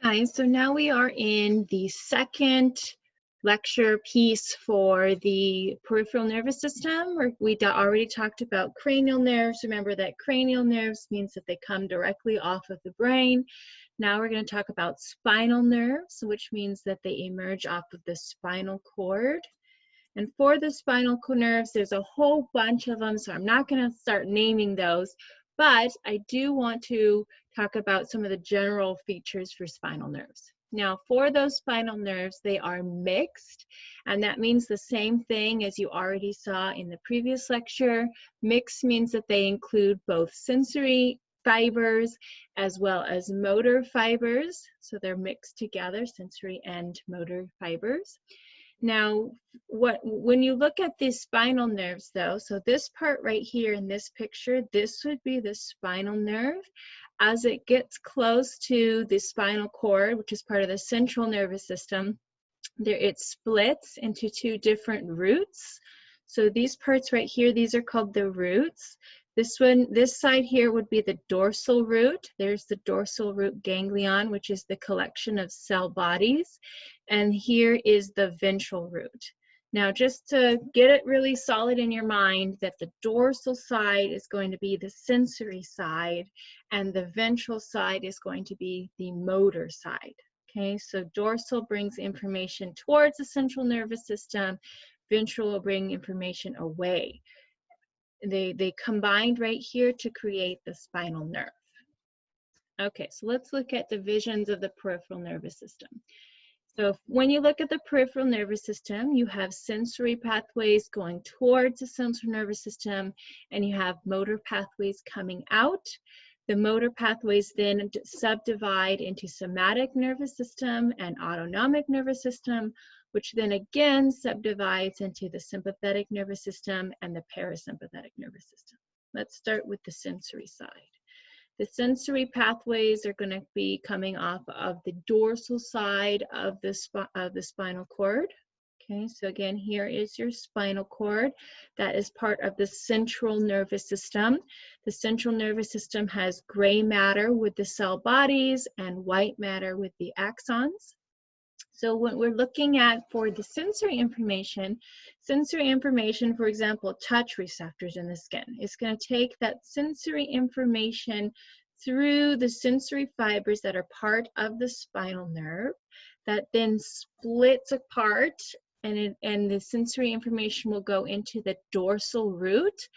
Guys, so now we are in the second lecture piece for the peripheral nervous system. We already talked about cranial nerves. Remember that cranial nerves means that they come directly off of the brain. Now we're going to talk about spinal nerves, which means that they emerge off of the spinal cord. And for the spinal nerves, there's a whole bunch of them, so I'm not going to start naming those, but I do want to talk about some of the general features for spinal nerves. Now, for those spinal nerves, they are mixed, and that means the same thing as you already saw in the previous lecture. Mixed means that they include both sensory fibers as well as motor fibers, so they're mixed together, sensory and motor fibers. Now, when you look at these spinal nerves though, so this part right here in this picture, this would be the spinal nerve. As it gets close to the spinal cord, which is part of the central nervous system, it splits into two different roots. So these parts right here, these are called the roots. This side here would be the dorsal root. There's the dorsal root ganglion, which is the collection of cell bodies. And here is the ventral root. Now, just to get it really solid in your mind that the dorsal side is going to be the sensory side and the ventral side is going to be the motor side. Okay, so dorsal brings information towards the central nervous system. Ventral will bring information away. They combined right here to create the spinal nerve. Okay, so let's look at divisions of the peripheral nervous system. So when you look at the peripheral nervous system, you have sensory pathways going towards the central nervous system, and you have motor pathways coming out. The motor pathways then subdivide into somatic nervous system and autonomic nervous system, which then again subdivides into the sympathetic nervous system and the parasympathetic nervous system. Let's start with the sensory side. The sensory pathways are going to be coming off of the dorsal side of the spinal cord. Okay, so again, here is your spinal cord. That is part of the central nervous system. The central nervous system has gray matter with the cell bodies and white matter with the axons. So what we're looking at for the sensory information, for example, touch receptors in the skin, it's going to take that sensory information through the sensory fibers that are part of the spinal nerve that then splits apart, and the sensory information will go into the dorsal root.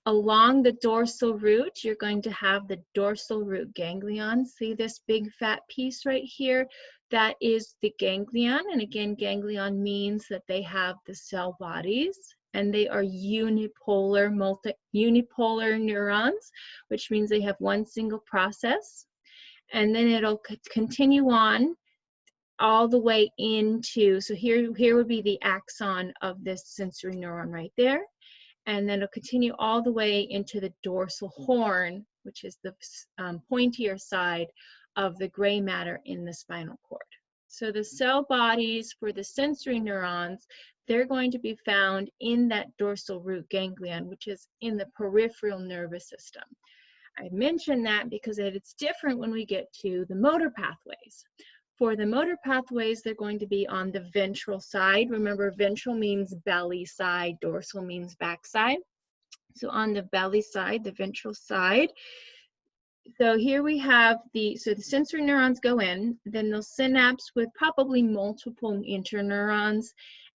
Along the dorsal root, you're going to have the dorsal root ganglion. See this big fat piece right here? That is the ganglion. And again, ganglion means that they have the cell bodies and they are unipolar neurons, which means they have one single process. And then it'll continue on all the way into, so here would be the axon of this sensory neuron right there. And then it'll continue all the way into the dorsal horn, which is the pointier side of the gray matter in the spinal cord. So the cell bodies for the sensory neurons, they're going to be found in that dorsal root ganglion, which is in the peripheral nervous system. I mentioned that because it's different when we get to the motor pathways. For the motor pathways, they're going to be on the ventral side. Remember, ventral means belly side, dorsal means back side. So on the belly side, the ventral side. So here we have the sensory neurons go in, then they'll synapse with probably multiple interneurons,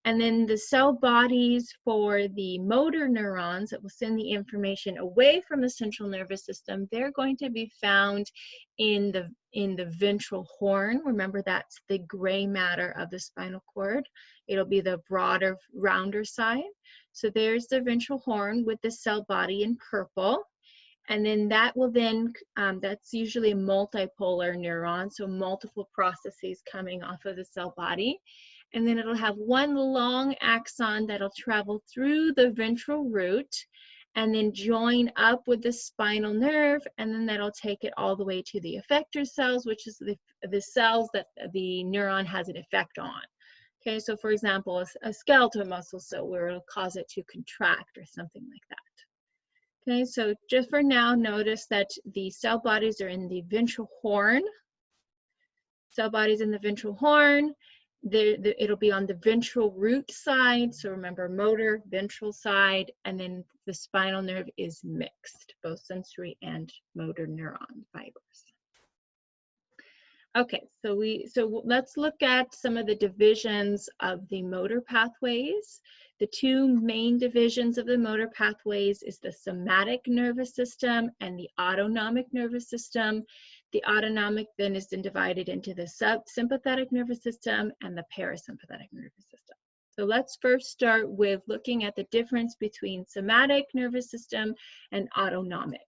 and then the cell bodies for the motor neurons that will send the information away from the central nervous system, they're going to be found in the ventral horn. Remember, that's the gray matter of the spinal cord. It'll be the broader, rounder side. So there's the ventral horn with the cell body in purple. And then that will then, that's usually a multipolar neuron, so multiple processes coming off of the cell body. And then it'll have one long axon that'll travel through the ventral root and then join up with the spinal nerve, and then that'll take it all the way to the effector cells, which is the cells that the neuron has an effect on. Okay, so for example, a skeletal muscle cell where it'll cause it to contract or something like that. Okay, so just for now, notice that the cell bodies are in the ventral horn. cell bodies in the ventral horn. It'll be on the ventral root side. So remember, motor, ventral side, and then the spinal nerve is mixed, both sensory and motor neuron fibers. Okay, so let's look at some of the divisions of the motor pathways. The two main divisions of the motor pathways is the somatic nervous system and the autonomic nervous system. The autonomic then is then divided into the sympathetic nervous system and the parasympathetic nervous system. So let's first start with looking at the difference between somatic nervous system and autonomic.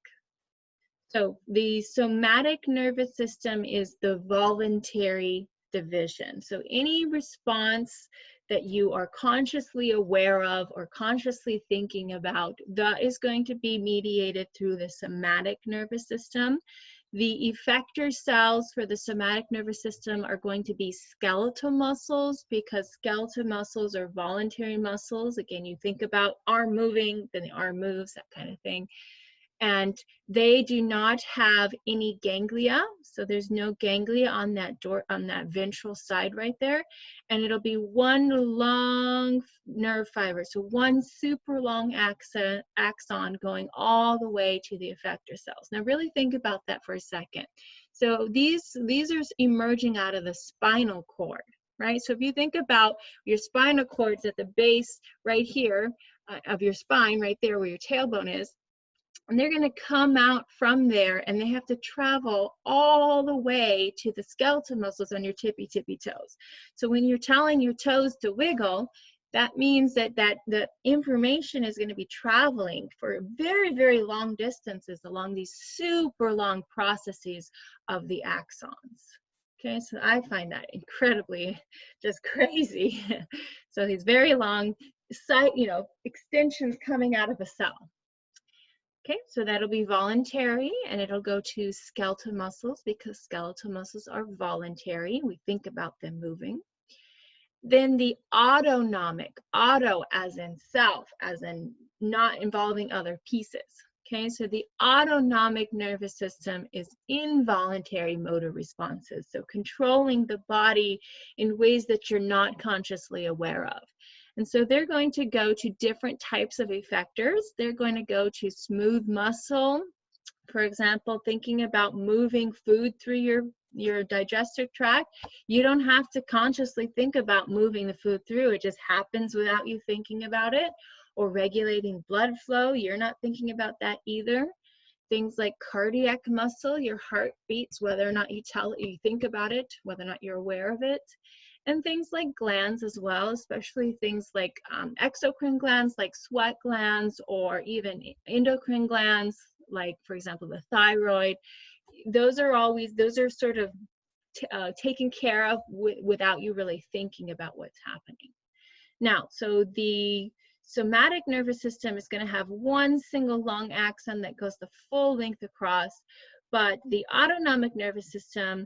So the somatic nervous system is the voluntary division. So any response that you are consciously aware of or consciously thinking about, that is going to be mediated through the somatic nervous system. The effector cells for the somatic nervous system are going to be skeletal muscles, because skeletal muscles are voluntary muscles. Again, you think about arm moving, then the arm moves, that kind of thing. And they do not have any ganglia, so there's no ganglia on that ventral side right there, and it'll be one long nerve fiber, so one super long axon going all the way to the effector cells. Now really think about that for a second. So these are emerging out of the spinal cord, right? So if you think about your spinal cords at the base right here of your spine, right there where your tailbone is, and they're going to come out from there, and they have to travel all the way to the skeletal muscles on your tippy toes. So when you're telling your toes to wiggle, that means that the information is going to be traveling for very, very long distances along these super long processes of the axons. Okay, so I find that incredibly just crazy. So these very long extensions coming out of a cell. Okay, so that'll be voluntary, and it'll go to skeletal muscles because skeletal muscles are voluntary. We think about them moving. Then the autonomic, auto as in self, as in not involving other pieces. Okay, so the autonomic nervous system is involuntary motor responses, so controlling the body in ways that you're not consciously aware of. And so they're going to go to different types of effectors. They're going to go to smooth muscle. For example, thinking about moving food through your digestive tract, you don't have to consciously think about moving the food through. It just happens without you thinking about it. Or regulating blood flow, you're not thinking about that either. Things like cardiac muscle, your heart beats whether or not you think about it, whether or not you're aware of it. And things like glands as well, especially things like exocrine glands like sweat glands, or even endocrine glands like, for example, the thyroid. Those are sort of taken care of without you really thinking about what's happening. Now, so the somatic nervous system is going to have one single long axon that goes the full length across, but the autonomic nervous system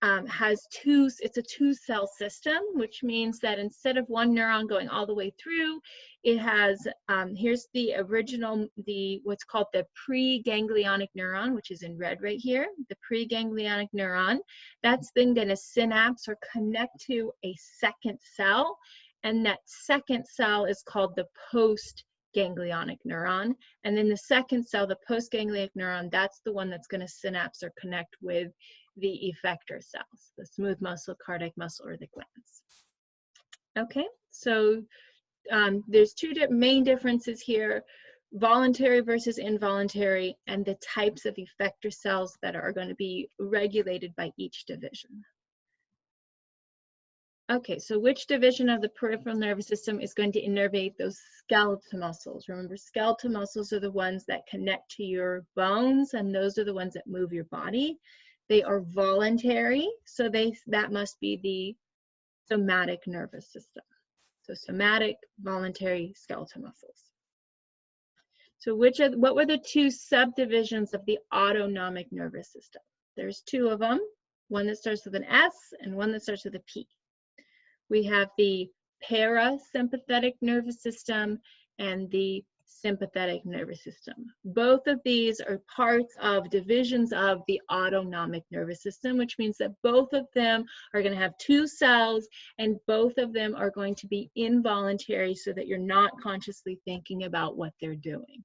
it's a two-cell system, which means that instead of one neuron going all the way through, it has, here's the original, what's called the preganglionic neuron, which is in red right here, the preganglionic neuron. That's then going to synapse or connect to a second cell, and that second cell is called the postganglionic neuron. And then the second cell, the postganglionic neuron, that's the one that's going to synapse or connect with the effector cells, the smooth muscle, cardiac muscle, or the glands. Okay, so there's two main differences here, voluntary versus involuntary, and the types of effector cells that are going to be regulated by each division. Okay, so which division of the peripheral nervous system is going to innervate those skeletal muscles? Remember, skeletal muscles are the ones that connect to your bones, and those are the ones that move your body. They are voluntary, so that must be the somatic nervous system. So somatic, voluntary, skeletal muscles. So what were the two subdivisions of the autonomic nervous system? There's two of them, one that starts with an S and one that starts with a P. We have the parasympathetic nervous system and the sympathetic nervous system. Both of these are parts of divisions of the autonomic nervous system, which means that both of them are going to have two cells, and both of them are going to be involuntary so that you're not consciously thinking about what they're doing.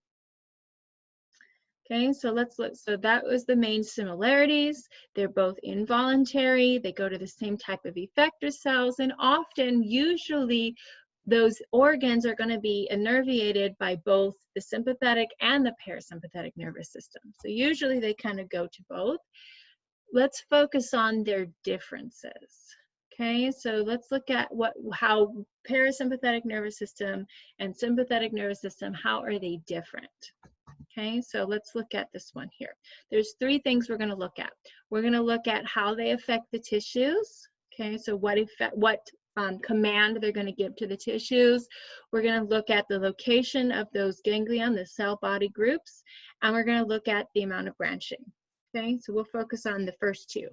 Okay, so let's look. So that was the main similarities. They're both involuntary. They go to the same type of effector cells, and often, usually, those organs are going to be innervated by both the sympathetic and the parasympathetic nervous system. So usually they kind of go to both. Let's focus on their differences. Okay, so let's look at how parasympathetic nervous system and sympathetic nervous system, how are they different? Okay, so let's look at this one here. There's three things we're going to look at. We're going to look at how they affect the tissues. Okay, so what command they're going to give to the tissues. We're going to look at the location of those ganglion, the cell body groups, and we're going to look at the amount of branching. Okay, so we'll focus on the first two.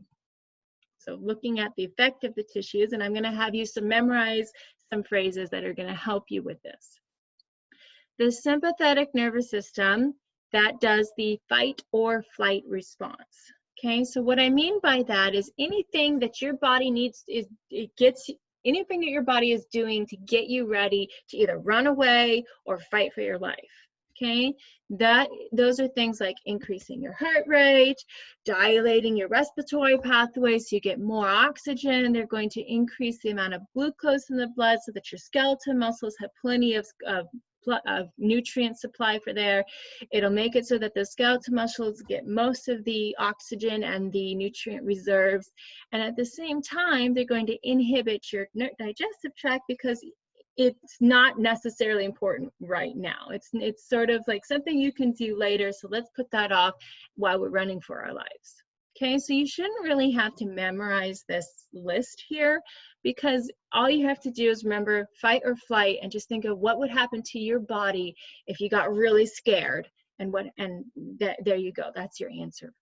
So looking at the effect of the tissues, and I'm going to have you memorize some phrases that are going to help you with this. The sympathetic nervous system, that does the fight or flight response. Okay, so what I mean by that is anything that your body needs, anything that your body is doing to get you ready to either run away or fight for your life. Okay, those are things like increasing your heart rate, dilating your respiratory pathway so you get more oxygen. They're going to increase the amount of glucose in the blood so that your skeletal muscles have plenty of nutrient supply for there. It'll make it so that the skeletal muscles get most of the oxygen and the nutrient reserves. And at the same time, they're going to inhibit your digestive tract because it's not necessarily important right now. It's sort of like something you can do later. So let's put that off while we're running for our lives. Okay, so you shouldn't really have to memorize this list here, because all you have to do is remember fight or flight and just think of what would happen to your body if you got really scared, and there you go, that's your answer.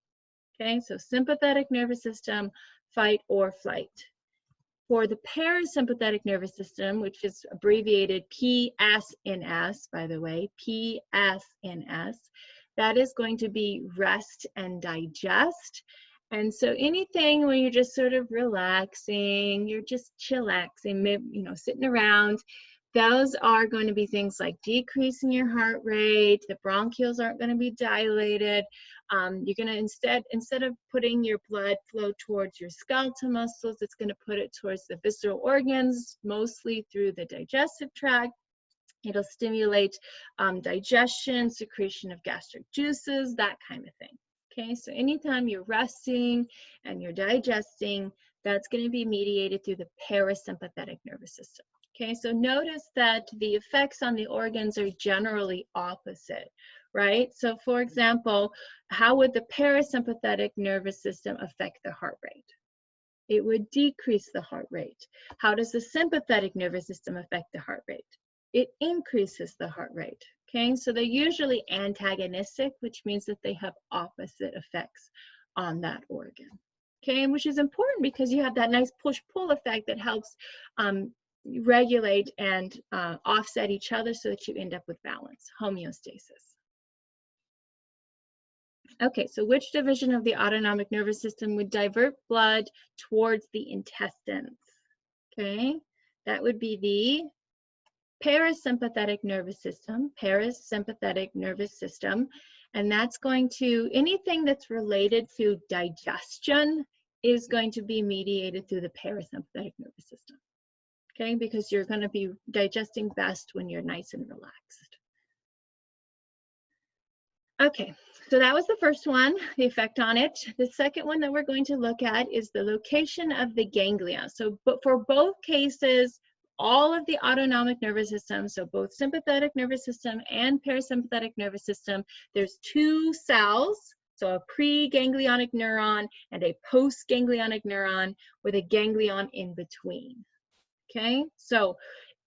Okay, so sympathetic nervous system, fight or flight. For the parasympathetic nervous system, which is abbreviated PSNS, by the way, PSNS, that is going to be rest and digest. And so anything where you're just sort of relaxing, you're just chillaxing, sitting around, those are going to be things like decreasing your heart rate, the bronchioles aren't going to be dilated. You're going to instead of putting your blood flow towards your skeletal muscles, it's going to put it towards the visceral organs, mostly through the digestive tract. It'll stimulate digestion, secretion of gastric juices, that kind of thing. Okay, so anytime you're resting and you're digesting, that's going to be mediated through the parasympathetic nervous system. Okay, so notice that the effects on the organs are generally opposite, right? So for example, how would the parasympathetic nervous system affect the heart rate? It would decrease the heart rate. How does the sympathetic nervous system affect the heart rate? It increases the heart rate. Okay, so they're usually antagonistic, which means that they have opposite effects on that organ. Okay, and which is important because you have that nice push-pull effect that helps regulate and offset each other so that you end up with balance, homeostasis. Okay, so which division of the autonomic nervous system would divert blood towards the intestines? Okay, that would be the parasympathetic nervous system, and that's going to, anything that's related to digestion is going to be mediated through the parasympathetic nervous system, okay, because you're going to be digesting best when you're nice and relaxed. Okay, so that was the first one, the effect on it. The second one that we're going to look at is the location of the ganglia. So, but for both cases, all of the autonomic nervous system, so both sympathetic nervous system and parasympathetic nervous system, there's two cells, so a pre-ganglionic neuron and a post-ganglionic neuron with a ganglion in between. Okay, so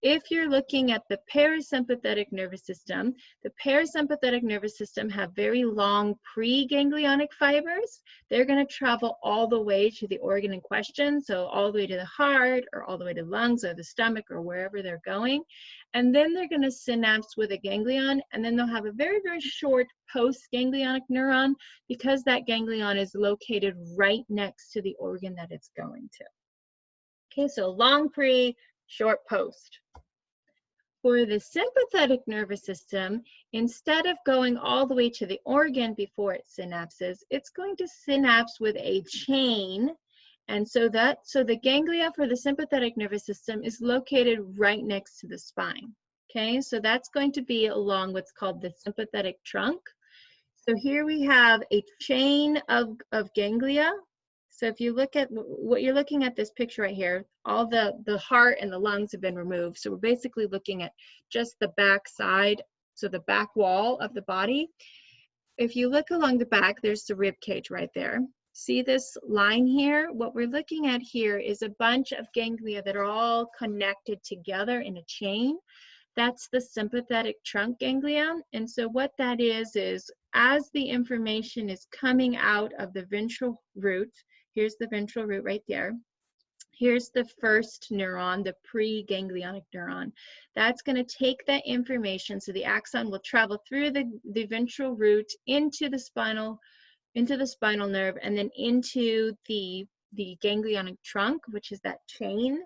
if you're looking at the parasympathetic nervous system, the parasympathetic nervous system have very long preganglionic fibers. They're going to travel all the way to the organ in question, so all the way to the heart or all the way to the lungs or the stomach or wherever they're going. And then they're going to synapse with a ganglion, and then they'll have a very, very short postganglionic neuron because that ganglion is located right next to the organ that it's going to. Okay, so long pre, short post. For the sympathetic nervous system, instead of going all the way to the organ before it synapses, it's going to synapse with a chain. And so the ganglia for the sympathetic nervous system is located right next to the spine. Okay, so that's going to be along what's called the sympathetic trunk. So here we have a chain of ganglia. So if you look at what you're looking at this picture right here, all the heart and the lungs have been removed. So we're basically looking at just the back side, so the back wall of the body. If you look along the back, there's the rib cage right there. See this line here? What we're looking at here is a bunch of ganglia that are all connected together in a chain. That's the sympathetic trunk ganglion. And so what that is as the information is coming out of the ventral root, here's the ventral root right there. Here's the first neuron, the preganglionic neuron. That's going to take that information, so the axon will travel through the ventral root into the spinal nerve, and then into the ganglionic trunk, which is that chain.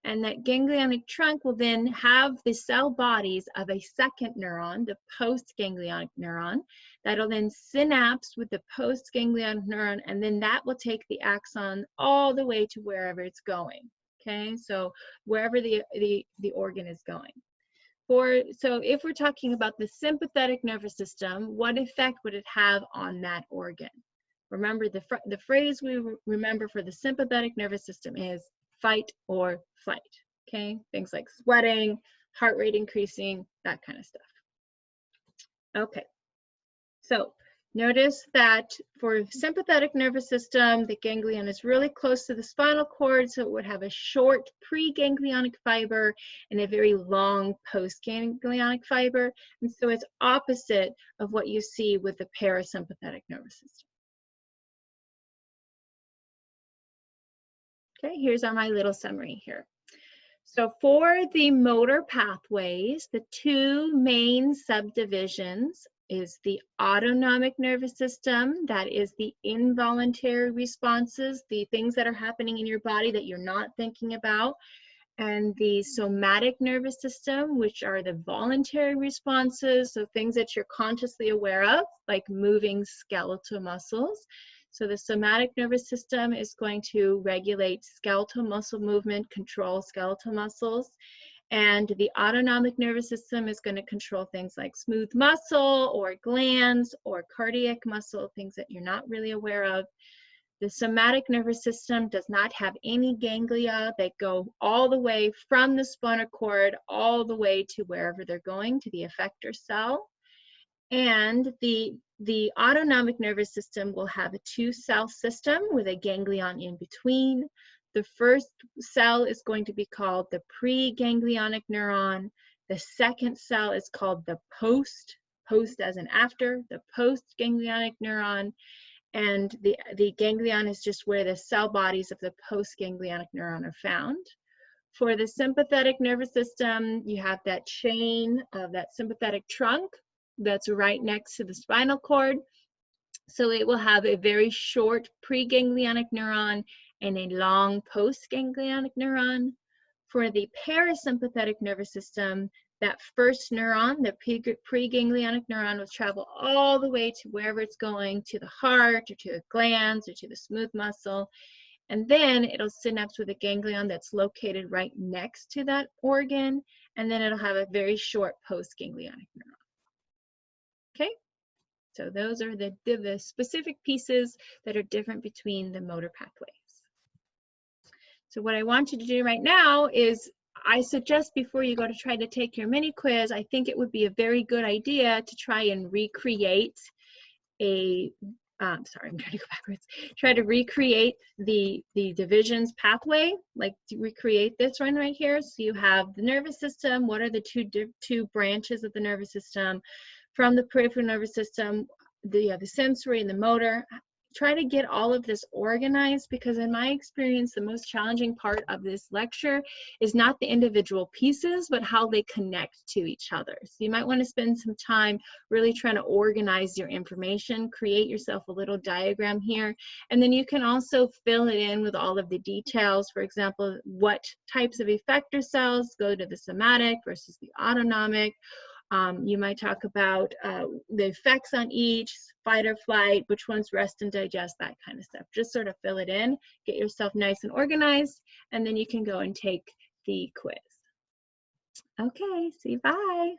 And that ganglionic trunk will then have the cell bodies of a second neuron, the postganglionic neuron, that'll then synapse with the postganglionic neuron, and then that will take the axon all the way to wherever it's going. Okay, so wherever the organ is going. So if we're talking about the sympathetic nervous system, what effect would it have on that organ? Remember, the phrase we remember for the sympathetic nervous system is fight or flight. Okay, things like sweating, heart rate increasing, that kind of stuff. Okay, so notice that for sympathetic nervous system, the ganglion is really close to the spinal cord, so it would have a short preganglionic fiber and a very long postganglionic fiber, and so it's opposite of what you see with the parasympathetic nervous system. Okay, here's my little summary here. So for the motor pathways, the two main subdivisions is the autonomic nervous system, that is the involuntary responses, the things that are happening in your body that you're not thinking about, and the somatic nervous system, which are the voluntary responses, so things that you're consciously aware of, like moving skeletal muscles. So the somatic nervous system is going to regulate skeletal muscle movement, control skeletal muscles. And the autonomic nervous system is going to control things like smooth muscle or glands or cardiac muscle, things that you're not really aware of. The somatic nervous system does not have any ganglia. They go all the way from the spinal cord all the way to wherever they're going, to the effector cell. And the autonomic nervous system will have a two-cell system with a ganglion in between. The first cell is going to be called the preganglionic neuron. The second cell is called the post as in after, the postganglionic neuron. And the ganglion is just where the cell bodies of the postganglionic neuron are found. For the sympathetic nervous system, you have that chain of that sympathetic trunk that's right next to the spinal cord. So it will have a very short preganglionic neuron and a long postganglionic neuron. For the parasympathetic nervous system, that first neuron, the preganglionic neuron, will travel all the way to wherever it's going, to the heart or to the glands or to the smooth muscle. And then it'll synapse with a ganglion that's located right next to that organ. And then it'll have a very short postganglionic neuron. Okay, so those are the specific pieces that are different between the motor pathways. So what I want you to do right now is, I suggest before you go to try to take your mini quiz, I think it would be a very good idea to try and recreate a sorry, I'm trying to go backwards. Try to recreate the divisions pathway, like to recreate this one right here. So you have the nervous system. What are the two branches of the nervous system? From the peripheral nervous system, the sensory and the motor. Try to get all of this organized, because in my experience, the most challenging part of this lecture is not the individual pieces, but how they connect to each other. So you might want to spend some time really trying to organize your information, create yourself a little diagram here, and then you can also fill it in with all of the details. For example, what types of effector cells go to the somatic versus the autonomic. You might talk about the effects on each, fight or flight, which ones rest and digest, that kind of stuff. Just sort of fill it in, get yourself nice and organized, and then you can go and take the quiz. Okay, see you, bye.